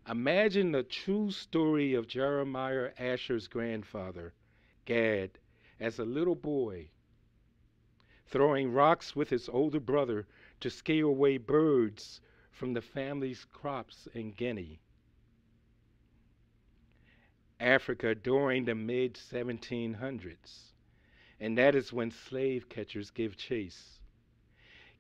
Imagine the true story of Jeremiah Asher's grandfather, Gad, as a little boy, throwing rocks with his older brother to scare away birds from the family's crops in Guinea, Africa during the mid 1700s. And that is when slave catchers give chase.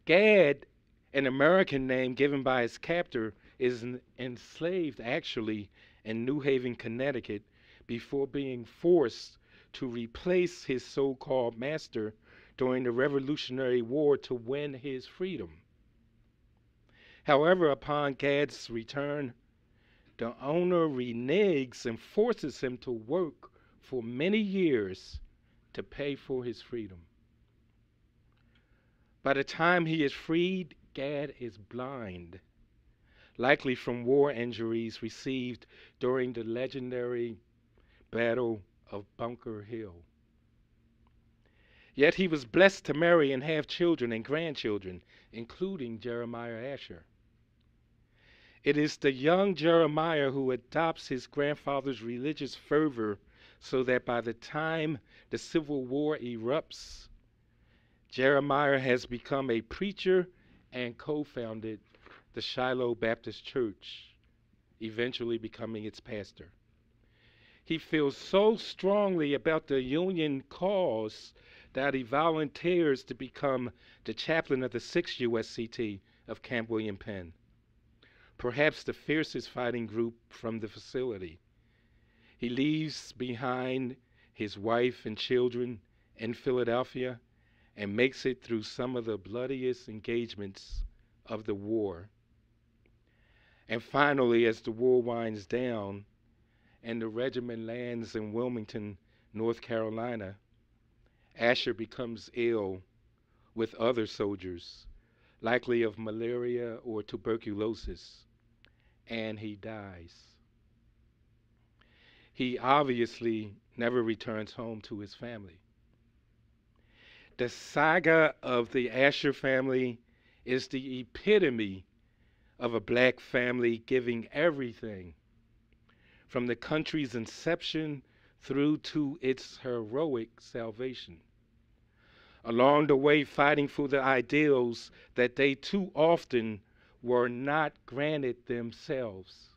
Gad, an American name given by his captor, is enslaved actually in New Haven, Connecticut, before being forced to replace his so called master during the Revolutionary War to win his freedom. However, upon Gad's return, the owner reneges and forces him to work for many years to pay for his freedom. By the time he is freed, Gad is blind, likely from war injuries received during the legendary Battle of Bunker Hill. Yet he was blessed to marry and have children and grandchildren, including Jeremiah Asher. It is the young Jeremiah who adopts his grandfather's religious fervor so that by the time the Civil War erupts, Jeremiah has become a preacher and co founded the Shiloh Baptist Church, eventually becoming its pastor. He feels so strongly about the Union cause that he volunteers to become the chaplain of the 6th USCT of Camp William Penn, perhaps the fiercest fighting group from the facility. He leaves behind his wife and children in Philadelphia and makes it through some of the bloodiest engagements of the war. And finally, as the war winds down and the regiment lands in Wilmington, North Carolina, Asher becomes ill with other soldiers, likely of malaria or tuberculosis, and he dies. He obviously never returns home to his family. The saga of the Asher family is the epitome of a black family giving everything from the country's inception through to its heroic salvation. Along the way, fighting for the ideals that they too often were not granted themselves.